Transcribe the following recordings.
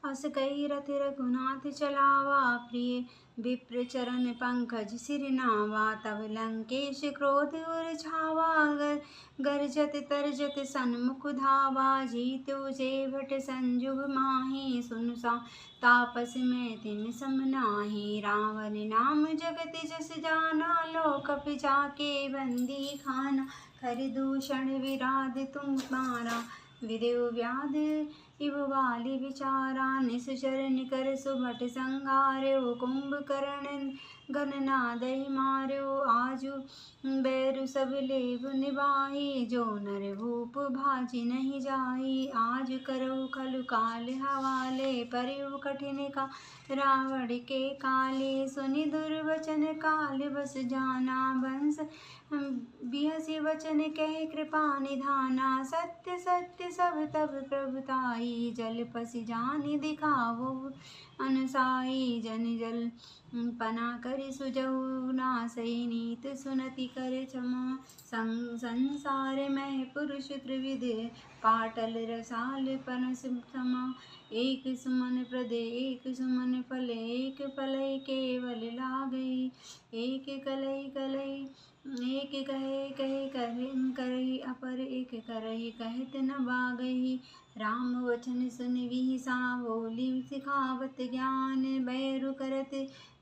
अस कई रथ रघुनाथ चलावा, प्रिय विप्र चरण पंकज सिर नावा। तब लंकेश क्रोध उर छावा, गरजत तरजत सन्मुख धावा। जीतु जे भट संजुग माहि, सुन सा तापस में तिन सम नाहि। रावण नाम जगत जस जाना, लो कपि जाके बंदी खाना। खर दूषण विराध तुम मारा, विदेव व्याध इव बाली विचारा। निश्चर निकर सुभट संहार्यो, कुंभकर्ण गणनादहि मार्यो। आजु बैरु सब लेव निभाहि, जो नर भूप भाजी नहीं जाहि। आज करऊ खलु काल हवाले, परिउ कठिन का रावण के काले। सुनि दुर्वचन काल बस जाना, बंस बिहसि वचन कह कृपा निधाना। सत्य सत्य सब तब प्रभुताई, जल पसि जानि दिखावो अनुसाई। जन जल पना करि सुजहु, नासई नीत सुनति कर क्षमा। संसार में पुरुष त्रिविध, पाटल रसाल पनस समा। एक सुमन प्रद एक सुमन फल, एक फलै केवल लागई। एक कलई कलई एक कहे कहे करही अपर, एक करही कहत न बागही। राम वचन सुनि विहिसा, बोली सिखावत ज्ञान। बैरु करत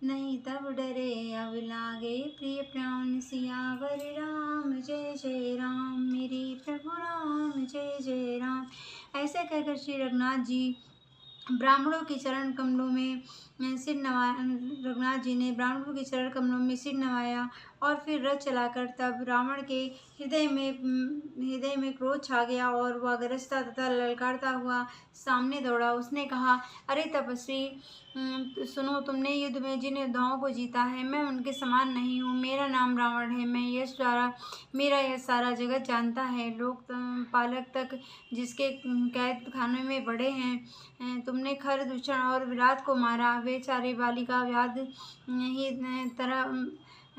नहीं तब डरे, अब लागे प्रिय प्राण। सियावर राम जय जय राम, मेरे प्रभु राम जय जय राम। ऐसे कहकर श्री रघुनाथ जी ब्राह्मणों के चरण कमलों में सिर नवाया। रघुनाथ जी ने ब्राह्मणों के चरण कमलों में सिर नवाया और फिर रथ चलाकर तब रावण के हृदय में क्रोध छा गया और वह गरजता तथा ललकारता हुआ सामने दौड़ा। उसने कहा, अरे तपस्वी, सुनो, तुमने युद्ध में जिन योद्धाओं को जीता है, मैं उनके समान नहीं हूँ। मेरा नाम रावण है। मेरा यश सारा जगत जानता है। लोक पालक तक जिसके कैद खाने में पड़े हैं। तुमने खर दूषण और विराट को मारा। वे चारे बालिका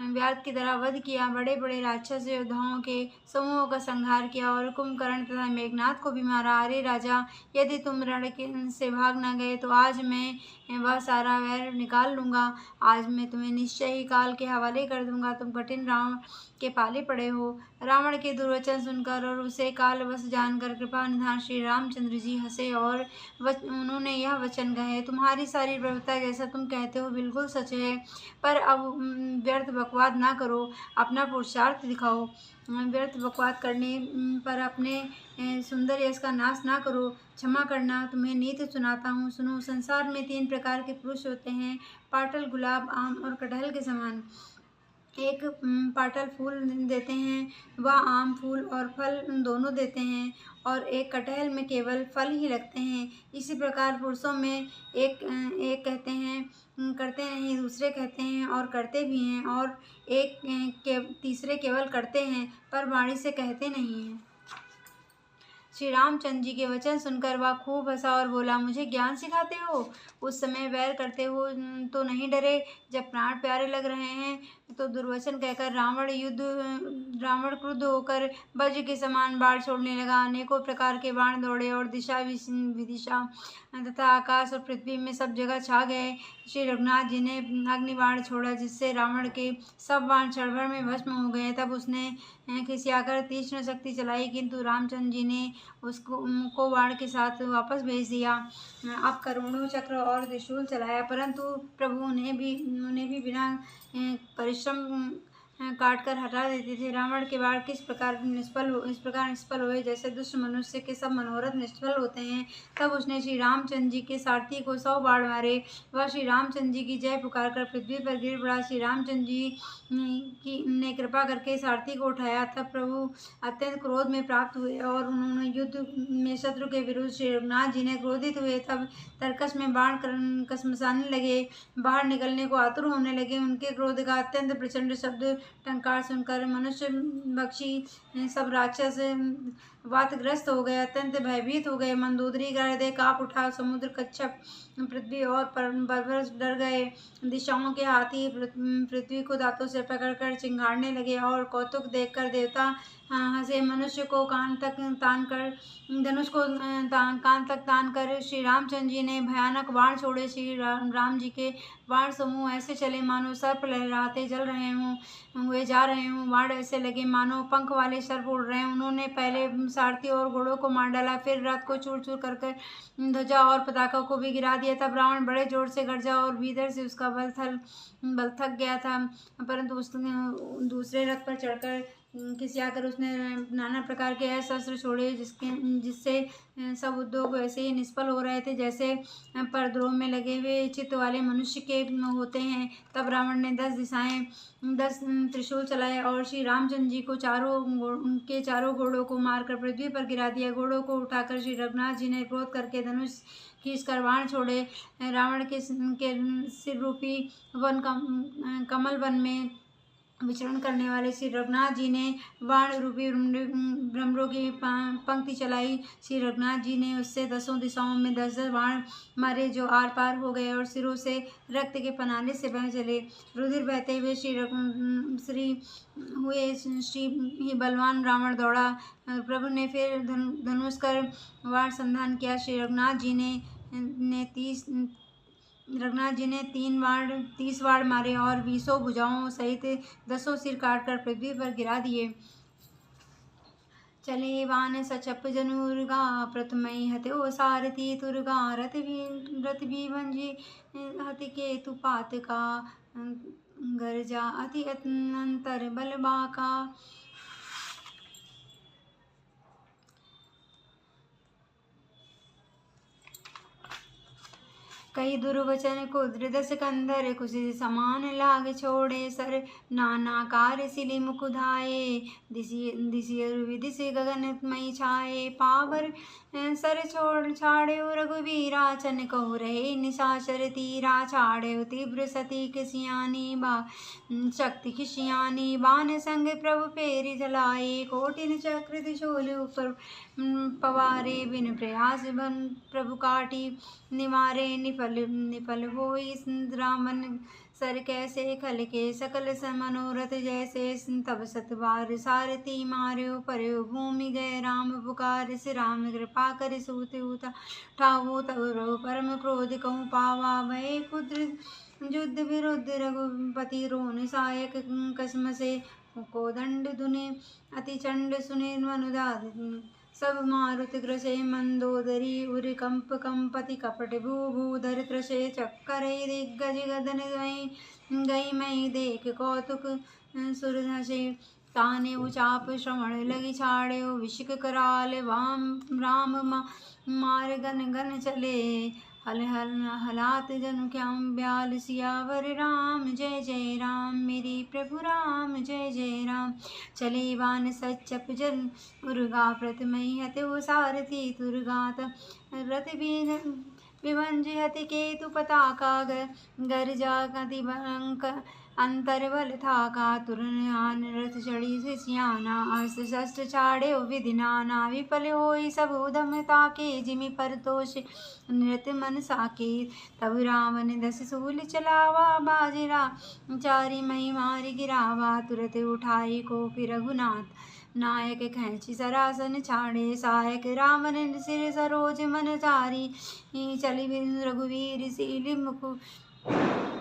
व्याध की तरह वध किया। बड़े बड़े राक्षस योद्धाओं के समूहों का संहार किया और कुंभकर्ण तथा मेघनाथ को भी मारा। अरे राजा, यदि तुम रण से भाग न गए तो आज मैं वह सारा वैर निकाल लूँगा। आज मैं तुम्हें निश्चय ही काल के हवाले कर दूँगा। तुम कठिन रावण के पाले पड़े हो। रावण के दुर्वचन सुनकर और उसे कालवश जानकर कृपा निधान श्री रामचंद्र जी हंसे और उन्होंने यह वचन कहे, तुम्हारी सारी प्रवृत्ता जैसा तुम कहते हो बिल्कुल सच है, पर अब व्यर्थ बकवाद ना करो, अपना पुरुषार्थ दिखाओ। व्यर्थ बकवाद करने पर अपने सुंदर यश का नाश ना करो। क्षमा करना, तुम्हें नीति सुनाता हूँ, सुनो। संसार में 3 प्रकार के पुरुष होते हैं, पाटल, गुलाब, आम और कटहल के समान। एक पाटल फूल देते हैं, वह आम फूल और फल दोनों देते हैं, और एक कटहल में केवल फल ही लगते हैं। इसी प्रकार पुरुषों में एक कहते हैं करते नहीं, दूसरे कहते हैं और करते भी हैं, और तीसरे केवल करते हैं पर वाणी से कहते नहीं हैं। श्री रामचंद्र जी के वचन सुनकर वह खूब हंसा और बोला, मुझे ज्ञान सिखाते हो? उस समय वैर करते हो तो नहीं डरे? जब प्राण प्यारे लग रहे हैं तो दुर्वचन कहकर रावण क्रुद्ध होकर वज्र के समान बाण छोड़ने लगा। अनेकों प्रकार के बाण दौड़े और दिशा विदिशा तथा आकाश और पृथ्वी में सब जगह छा गए। श्री रघुनाथ जी ने अग्नि बाण छोड़ा, जिससे रावण के सब बाण क्षण भर में भस्म हो गए। तब उसने खिसियाकर तीक्ष्ण शक्ति चलाई, किंतु रामचंद्र जी ने उसको बाण के साथ वापस भेज दिया। अब करोड़ों चक्र और त्रिशूल चलाया, परंतु प्रभु उन्हें भी बिना परिश्रम काट कर हटा देते थे। रावण के बाण इस प्रकार निष्फल हुए जैसे दुष्ट मनुष्य के सब मनोरथ निष्फल होते हैं। तब उसने श्री रामचंद्र जी के सारथी को 100 बाण मारे। वह श्री रामचंद्र जी की जय पुकार कर पृथ्वी पर गिर पड़ा। श्री रामचंद्र जी ने कृपा करके सारथी को उठाया। तब प्रभु अत्यंत क्रोध में प्राप्त हुए और उन्होंने युद्ध में शत्रु के विरुद्ध श्री रघुनाथ जी ने क्रोधित हुए तब तरकस में बाण कसमसाने लगे, बाहर निकलने को आतुर होने लगे। उनके क्रोध का अत्यंत प्रचंड शब्द टंकार सुनकर मनुष्य पक्षी सब राक्षस वातग्रस्त हो गए, अत्यंत भयभीत हो गए। मंदोदरी का हृदय काँप उठा। समुद्र, कच्छप, पृथ्वी और पर्वत डर गए। दिशाओं के हाथी पृथ्वी को दांतों से पकड़कर चिंगाड़ने लगे और कौतुक देखकर देवता हंसे मनुष्य को कान तक तान कर धनुष को कान तक तान कर श्री रामचंद्र जी ने भयानक बाण छोड़े। श्री राम जी के बाण समूह ऐसे चले मानो सर्प लहराते जल रहे हों, हुए जा रहे हों। बाण ऐसे लगे मानो पंख वाले सर्प उड़ रहे हैं। उन्होंने पहले सारथी और घोड़ों को मार डाला, फिर रथ को चूर चूर करके ध्वजा और पताका को भी गिरा दिया। तब रावण बड़े जोर से गरजा और भीतर से उसका बल थक गया था, परंतु उसने दूसरे रथ पर चढ़कर खिसियाकर उसने नाना प्रकार के ऐसे अस्त्र छोड़े जिससे सब उद्योग वैसे ही निष्फल हो रहे थे जैसे परद्रोह में लगे हुए चित्त वाले मनुष्य के होते हैं। तब रावण ने 10 त्रिशूल चलाए और श्री रामचंद्र जी को उनके चारों घोड़ों को मारकर पृथ्वी पर गिरा दिया। घोड़ों को उठाकर श्री रघुनाथ जी ने क्रोध करके धनुष खींचकर बाण छोड़े। रावण के सिर रूपी कमल वन में विचरण करने वाले श्री रघुनाथ जी ने बाण रूपी भ्रमरों की पंक्ति चलाई। श्री रघुनाथ जी ने उससे 10 दिशाओं में 10 बाण मारे जो आर पार हो गए और सिरों से रक्त के पनाले से बह चले। रुधिर बहते हुए श्री ही बलवान रावण दौड़ा। प्रभु ने फिर धनुष कर बाण संधान किया। श्री रघुनाथ जी ने 30 बाण मारे और 20 भुजाओं सहित 10 सिर काटकर पृथ्वी पर गिरा दिए। चले बाण सचप जनुर्गा प्रथमई हत्यो सारथी तुर्गा रथ भी भंजी हति केतु पात का गर्जा अति अंतर बल बाका। कई दुर्वचन को दृढ़ सिकंदर कुछ समान लाग छोड़े सर नाना कार सिली मुकुधाए दिसी विदिशि गगन मई छाए पावर सर छोड़ छाड़े रघुवीरा चन कहु रहे निशाचर तीरा छाड़े तीव्र सती खिसियानी बा शक्ति खिसियानी बाण संग प्रभु पेरि जलाए कोटिन चक्र त्रिशूल ऊपर पवारे बिन प्रयास बन प्रभु काटी निवारे निफल होई रामन सर कैसे खल के सकल मनोरथ जैसे तब 7 बार सारथी मार्यो पर्यो भूमि गए राम पुकार से राम कृपा कर सूत ठावो तब रघु परम क्रोध कहूँ पावा भय कुद्र युद्ध विरुद्ध रघुपति रोन सहायक कसम से को दंड दुने अति चंड सुने मनुदाद सब मारुत ग्रसे मंदोदरी उर कंपति कपट भूधर त्रसे चक्कर दिग्गज गदन गई मई देख कौतुक सुरधसे ताने उचाप श्रवण लगी छाड़े विशिक कराल वाम राम मार गन गन चले हलात जनु क्याम ब्याल सियावर राम जय जय राम मेरी प्रभु राम जय जय राम। चले बाण सच्चप जन उर्गा प्रथमई हत्यो सारथी तुर्गात रथ विभंज हति केतु पताका गर्जा गति अंतर बल था का तुरन रथ चढ़ी से सियाना अस्त्र शस्त्र छाड़े विधि नाना विफल होई सब उधम ताके जिमि पर तोष नृत मन साके तब रावण 10 सूल चलावा बाजिरा चारि मई मारि गिरावा तुरत उठाई को रघुनाथ नायक खैंची सरासन छाड़े सहायक रावण सिर सरोज मन चारी चली रघुवीर सील मुख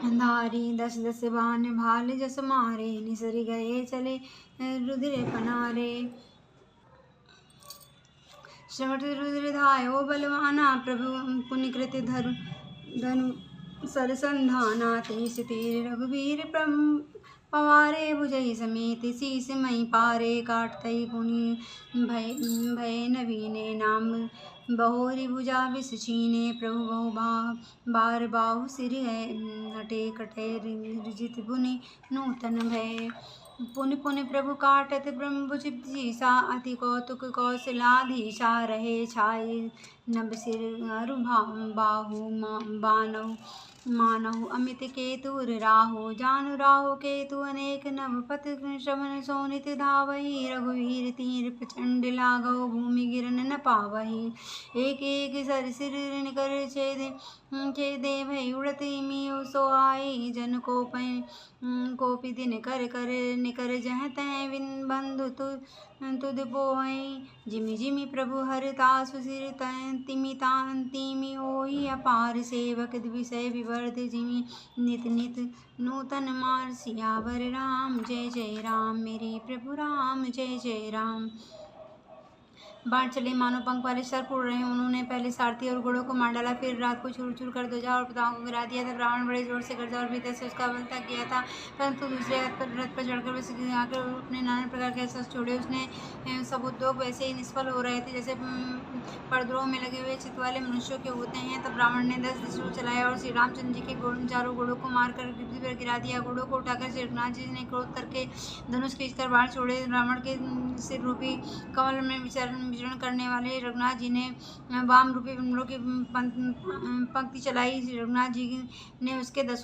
धारी 10 बाण भाल जस मारे निसर गए चले रुधिर पनारे। श्रवण रुधिर धायो बलवाना प्रभु पुण्यकृत धनु सर संधाना तेज तीर रघुवीर पवारे भुजई समेत शीस मई पारे काटतई पुनि भय नवीने नाम बहोरी भुजा विष छीने प्रभु बहु बार बाहु सिर है हटे कटे रिजित पुनि नूतन भय पुनि पुनि प्रभु काटत ब्रह्मभुज सा अति कौतुक कौशलाधीशा रहे छाई नभ सिर अरु बाहु मानहु अमित केतुर राहु जानु राहु केतु अनेक नभ पत श्रवण सोनित धावही रघुवीर तीर प्रचंड लागो भूमि गिरन न पावही एक एक सर सिर निकर छेदे भय उड़त मियो सो आई जन कोपि दिन कर निकर जह तह बिन बंधु तुद पोई। जिमि जिमि प्रभु हरतासु सिर तिमि तिमि होई अपार सेवक विषय विवर्ध जिमि नित नित नूतन मार सियावर राम जय जय राम मेरे प्रभु राम जय जय राम। बाण चले मानो पंख वाले सर्प उड़ रहे। उन्होंने पहले सारथी और घोड़ों को मार डाला, फिर रात को चूर चूर कर ध्वजा और पताकों को गिरा दिया। तब रावण बड़े जोर से गरजा और भीतर से उसका बल थक गया था, परंतु दूसरे रथ पर चढ़कर वैसे आकर अपने नाना प्रकार के अस्त्र छोड़े। उसने सब उद्योग वैसे ही निष्फल हो रहे थे जैसे परद्रोह में लगे हुए चित्त वाले मनुष्यों के होते हैं। तब रावण ने 10 त्रिशूल चलाए और श्री रामचंद्र जी के चारों घोड़ों को मारकर पृथ्वी पर गिरा दिया। घोड़ों को उठाकर श्री रघुनाथ जी ने क्रोध करके धनुष खींचकर बाण छोड़े। रावण के सिर रूपी कमल में विचरण करने वाले रघुनाथ जी ने वाम रूपी विमलों की पंक्ति चलाई। रघुनाथ जी ने उसके 10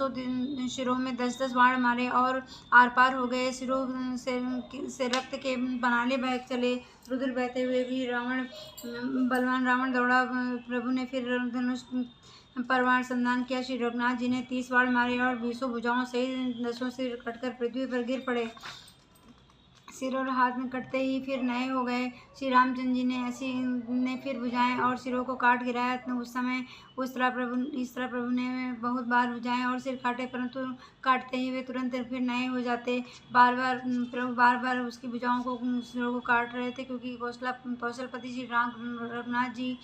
शिरों में 10-10 बाण मारे और आर पार हो गए। सिरों से रक्त के बनाले बह चले। रुधिर बहते हुए भी बलवान रावण दौड़ा। प्रभु ने फिर धनुष पर बाण संधान किया। श्री रघुनाथ जी ने 30 बाण मारे और 20 भुजाओं सहित 10 सिर कटकर पृथ्वी पर गिर पड़े। सिर और हाथ में कटते ही फिर नए हो गए। श्री रामचंद्र जी ने फिर भुजाएं और सिरों को काट गिराया। उस तरह प्रभु ने बहुत बार भुजाएं और सिर काटे, परंतु काटते ही वे तुरंत फिर नए हो जाते। प्रभु बार बार उसकी भुजाओं को सिरों को काट रहे थे, क्योंकि कौशलपति श्री रघुनाथ जी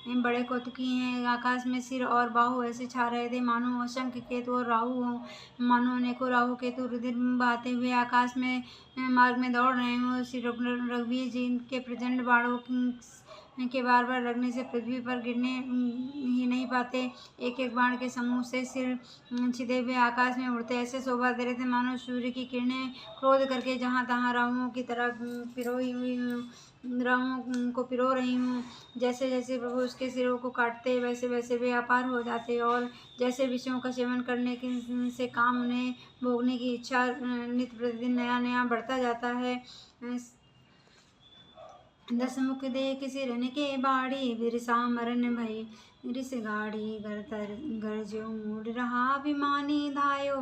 बड़े कौतुकी हैं। आकाश में सिर और बाहु ऐसे छा रहे थे मानो शंख केतु और राहु हो, मानो अनेकों राहु केतु रुधिर बहाते हुए आकाश में मार्ग में दौड़ रहे हों। श्री रघुवीर जी के प्रचंड बाणों के बार बार लगने से पृथ्वी पर गिरने ही नहीं पाते। एक एक बाण के समूह से सिर छिदे हुए आकाश में उड़ते ऐसे शोभा दे रहे थे मानो सूर्य की किरणें क्रोध करके जहाँ तहाँ राहुओं की तरह राहुओं को पिरो रही हूँ। जैसे जैसे प्रभु उसके सिरों को काटते वैसे वैसे वे अपार हो जाते, और जैसे विषयों का सेवन करने से काम उन्हें भोगने की इच्छा नित्य प्रतिदिन नया नया बढ़ता जाता है। 10 मुख देख सिरन के बाड़ी बिरसा मरन भई रिस गाड़ी गरजो मूड रहा अभिमानी धायो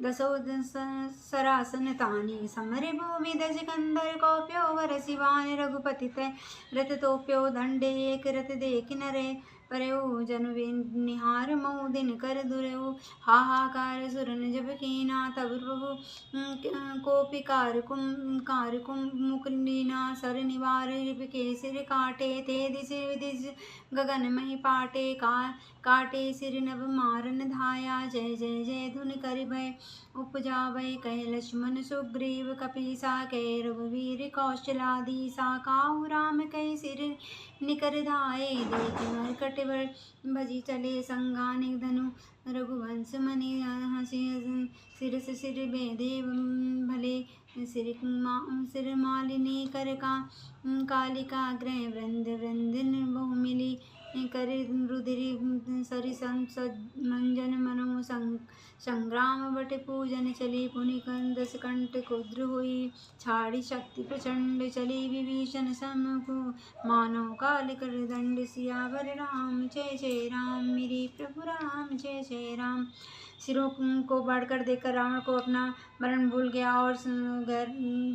10 सरासन तानी समर भूमि दज कंदर कौप्यो वर शिवान रघुपति तय रथ तोप्यो दंडे एक रथ देख नरे परयो जन निहार मऊ दिन कर दुरयो हाहाकार सुरन जब कीना तब प्रभु कोपी कार कुम मुकुंदीना सर निवार के सिर काटे ते दिस गगन मही पाटे काटे सिर नभ मारन धाया जय जय जय धुन कर भय उपजावै कह लक्ष्मण सुग्रीव कपीसा कह रघुवीर कौशलादि सा काहू राम कह सिर निकर धाये देख नरकट भजी चले संघानिक धनु रघुवंश मणि हसी सिर बेदे भले सिर मालिनी कर कालिका ग्रह वृंद वृंदिन बहु मिली कर रुधिर सरि मंजन मनो संग्राम बट पूजन चली पुनि दस कंठ कुद्र हुई छाड़ी शक्ति प्रचंड चली विभीषण समको मानव काल कर दंड सियावर राम जय जय राम मेरे प्रभु राम जय जय राम। सिरों को बाढ़कर देखकर रावण को अपना मरण भूल गया और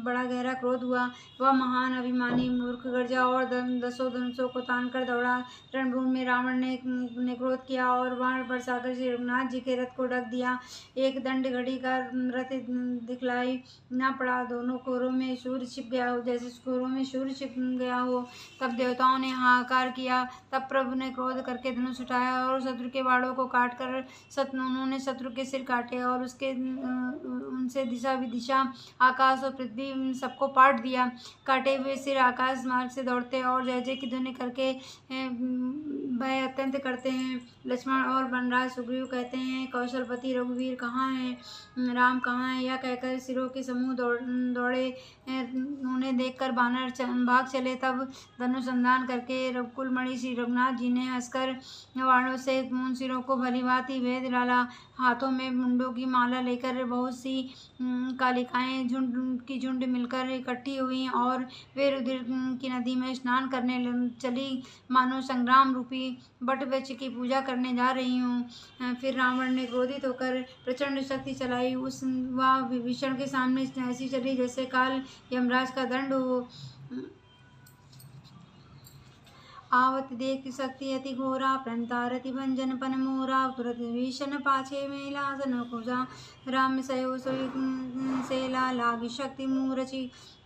बड़ा गहरा क्रोध हुआ। वह महान अभिमानी मूर्ख गरजा और 10 धनुषों को तान कर दौड़ा। रणभूमि में रावण ने क्रोध किया और बाण बरसाकर श्री रघुनाथ जी के रथ को ढक दिया। एक दंड घड़ी का रथ दिखलाई न पड़ा। दोनों कोरों में सूर्य छिप गया हो, जैसे कोरों में सूर्य छिप गया हो। तब देवताओं ने हाहाकार किया। तब प्रभु ने क्रोध करके धनुष उठाया और शत्रु के बाणों को काट कर उन्होंने शत्रु के सिर काटे और उनसे दिशा विदिशा आकाश और पृथ्वी सबको पाट दिया। काटे हुए सिर आकाश मार्ग से दौड़ते और जय जय की ध्वनि करके भय अत्यंत करते हैं। लक्ष्मण और वनराज सुग्रीव कहते हैं, कौशलपति रघुवीर कहाँ हैं, राम कहाँ है। यह कहकर सिरों के समूह दौड़े। उन्हें देखकर बानर भाग चले। तब धनुसंधान करके रघुकुल मणि श्री रघुनाथ जी ने हंसकर बाणों से उन सिरों को भलीभांति भेद डाला। हाथों में मुंडों की माला लेकर बहुत सी कालिकाएं झुंड मिलकर इकट्ठी हुई और वे रुधिर की नदी में स्नान करने चली मानो संग्राम रूपी बट वृक्ष की पूजा करने जा रही हूँ। फिर रावण ने क्रोधित होकर प्रचंड शक्ति चलाई। वह विभीषण के सामने ऐसी चली जैसे काल यमराज का दंड हो। आवत देख शक्ति अति घोरा प्रंतारति भंजन पन मोरा तुरत भीषण पाछे मेला सन कुजा राम सयो सोई सेला लागी शक्ति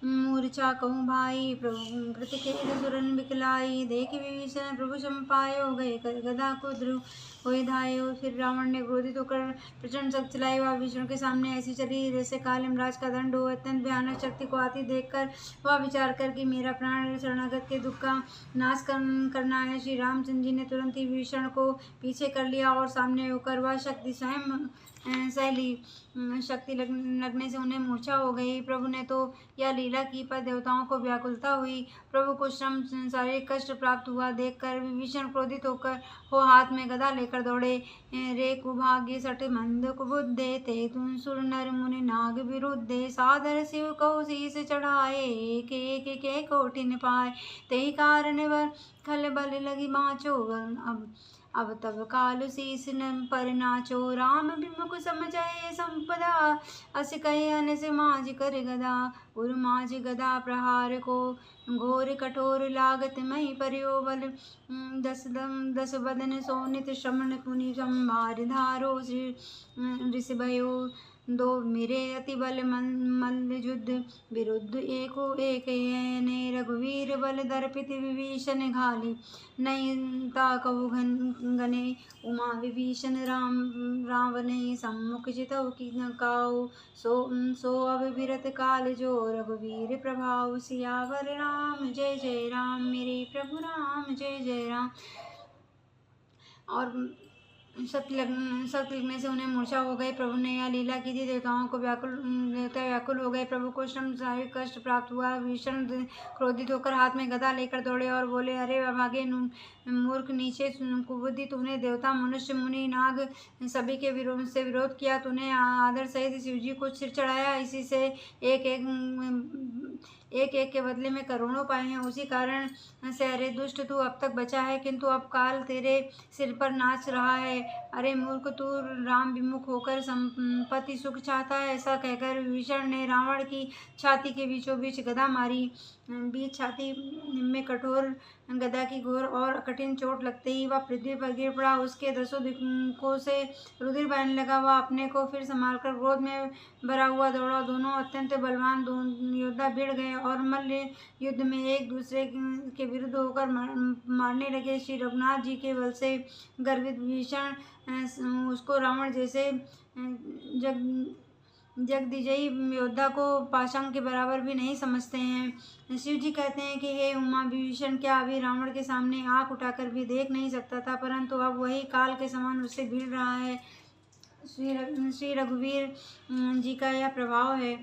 मूर्छा कहूँ भाई प्रभु कृत खेल सुरन बिकलाई देख विभीषण प्रभु संपायो गए कर गदा को ध्रुव होए धायो। फिर रावण ने क्रोधित होकर प्रचंड शक्ति चलाई। वह विष्णु के सामने ऐसी चली जैसे कालिमराज का दंड हो। अत्यंत भयानक शक्ति को आती देखकर वह विचार कर कि मेरा प्राण शरणागत के दुख का नाश करना है। श्री रामचंद्र जी ने तुरंत ही विभीषण को पीछे कर लिया और सामने होकर वह शक्ति स्वयं सहेली। शक्ति लगने से उन्हें मूर्छा हो गई। प्रभु ने तो यह लीला की, पर देवताओं को व्याकुलता हुई। प्रभु को श्रम शारीरिक कष्ट प्राप्त हुआ देखकर विभीषण क्रोधित होकर हाथ में गदा लेकर दौड़े। रे कुभाग्य सठ मंद कुबुद्धे ते तुम सुर नर मुनि नाग विरुद्धे सादर शिव को शीस चढ़ाए के कोटिन पाए ते कारण वर खल बल लगी बाँचो। अब तब कालु शीस पर नाचो राम विमुख समझाए संपदा अस कहे अनस माज कर गदा उर माज गदा प्रहार को घोर कठोर लागत मही परियो बल दस बदन सोनित श्रमण पुनि संभार धारो ऋषि भयो दो मेरे अति बल मल्ल युद्ध विरुद्ध एको एक ने रघुवीर बल दर्पित विभीषण घाली नहीं ताकहु गने उमा विभीषण रावण सम्मुख चितौ की नकाऊ सो अब विरत काल जो रघुवीर प्रभाव सियावर राम जय जय राम मेरे प्रभु राम जय जय राम। और शक्ति लगने से उन्हें मूर्छा हो गई। प्रभु ने यह लीला की थी। देवता व्याकुल हो गए। प्रभु को श्रम शारीरिक कष्ट प्राप्त हुआ। विभीषण क्रोधित होकर हाथ में गदा लेकर दौड़े और बोले, अरे अभागे मूर्ख नीचे कुबुद्धि, तूने देवता मनुष्य मुनि नाग सभी के विरोध किया। तूने आदर सहित शिवजी को सिर चढ़ाया। इसी से एक के बदले में करोड़ों पाए हैं। उसी कारण से अरे दुष्ट, तू अब तक बचा है, किंतु अब काल तेरे सिर पर नाच रहा है। अरे मूर्ख, तू राम विमुख होकर संपत्ति सुख चाहता है। ऐसा कहकर विभीषण ने रावण की छाती के बीचों बीच गदा मारी। बीच छाती में कठोर गदा की घोर और कठिन चोट लगते ही वह पृथ्वी पर गिर पड़ा। उसके दसों दिक्कों से रुधिर बहने लगा। वह अपने को फिर संभालकर क्रोध में भरा हुआ दौड़ा। दोनों अत्यंत बलवान योद्धा भिड़ गए और मल्ल युद्ध में एक दूसरे के विरुद्ध होकर मारने लगे। श्री रघुनाथ जी के बल से गर्वित विभीषण उसको रावण जैसे जगदिजयी योद्धा को पाशंग के बराबर भी नहीं समझते हैं। शिव जी कहते हैं कि हे उमा, विभीषण क्या अभी रावण के सामने आँख उठाकर भी देख नहीं सकता था, परंतु अब वही काल के समान उससे भिड़ रहा है। श्री रघुवीर जी का यह प्रभाव है।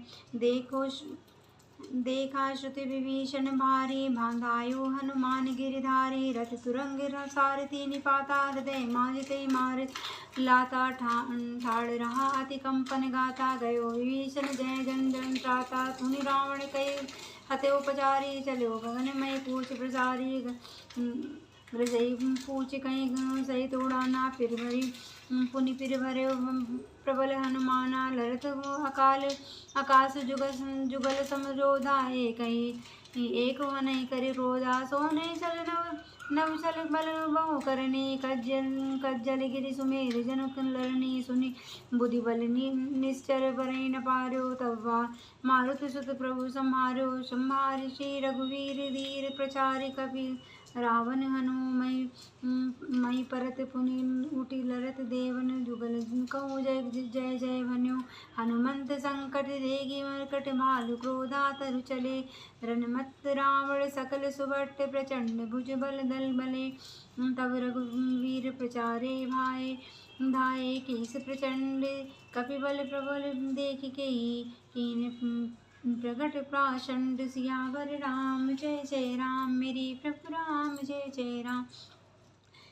देखा श्रुति विभीषण भारी बांधायो हनुमान गिरधारी रथ तुरंग सारथी निपाता हृदय मारिते मार लाता ठाड़ रहा अति कंपन गाता गयो विभीषण जय जन त्राता तुनि रावण कई हते उपचारी चलो गगनमय पूछ प्रसारी ग्रजई पूछ कहीं सहित उड़ाना फिर भरी पुनि फिर भरे प्रबल हनुमाना लरत अकाल आकाश जुगल समझोधा एक नहीं करे रोधा सोने चल नव चल बल बहु करनी कज्जल गिरि सुमेर जन लरनी सुनि बुद्धि बल निश्चर बरई न पार्यो तब मारुत सुत प्रभु संहारि श्री रघुवीर धीर प्रचारि कपि रावण हनुमय परत पुनि उठी लरत देवन जुगल कहूँ जय जय जय भन्यो हनुमंत संकट देगी मरकट भालु क्रोधा तरु चले रणमत रावण सकल सुभट प्रचंड भुज बल दल बले तब रघुवीर प्रचारे भाई धाये केस प्रचंड कपिबल प्रबल देख के कीन प्रगट प्राचंड सियावर राम जय जय राम मेरी प्रभु राम जय जय राम।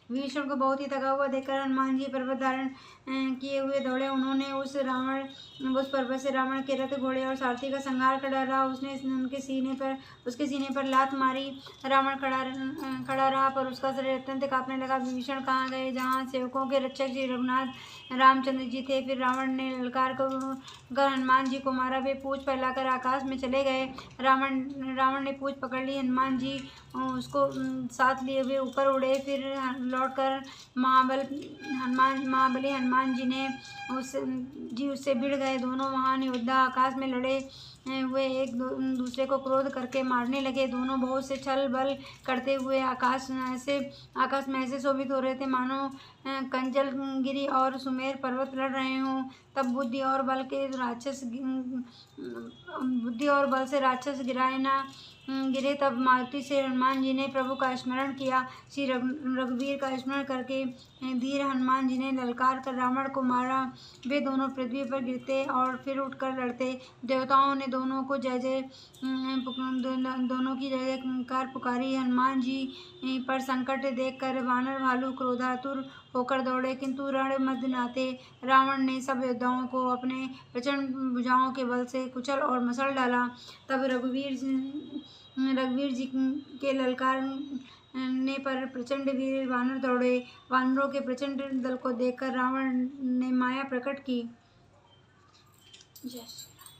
विभीषण को बहुत ही थका हुआ देखकर हनुमान जी पर्वत धारण किए हुए दौड़े। उन्होंने उस पर्वत से रावण के रथ, घोड़े और सारथी का संहार कर डाला। उसके सीने पर लात मारी। रावण खड़ा रहा, पर उसका शरीर अत्यंत कांपने लगा। विभीषण कहाँ गए, जहाँ सेवकों के रक्षक श्री रघुनाथ रामचंद्र जी थे। फिर रावण ने ललकार कर हनुमान जी को मारा। वे पूंछ फैलाकर आकाश में चले गए। रावण ने पूंछ पकड़ ली। हनुमान जी उसको साथ लिए हुए ऊपर उड़े। फिर लौटकर महाबली हनुमान जी ने उससे भिड़ गए। दोनों महान योद्धा आकाश में लड़े हुए एक दूसरे को क्रोध करके मारने लगे। दोनों बहुत से छल बल करते हुए आकाश में ऐसे शोभित हो रहे थे मानो कंचल गिरी और सुमेर पर्वत लड़ रहे हों। तब बुद्धि और बल से राक्षस गिरे। तब मारुति से हनुमान जी ने प्रभु का स्मरण किया। श्री रघुवीर का स्मरण करके धीर हनुमान जी ने ललकार कर रावण को मारा। वे दोनों पृथ्वी पर गिरते और फिर उठकर लड़ते। देवताओं ने दोनों की जय जयकार पुकारी। हनुमान जी पर संकट देखकर वानर भालू क्रोधातुर होकर दौड़े, किंतु रण मध्य नाते रावण ने सब योद्धाओं को अपने प्रचंड भुजाओं के बल से कुचल और मसल डाला। तब रघुवीर जी के ललकारने पर प्रचंड वीर वानर दौड़े। वानरों के प्रचंड दल को देखकर रावण ने माया प्रकट की। जय श्री राम।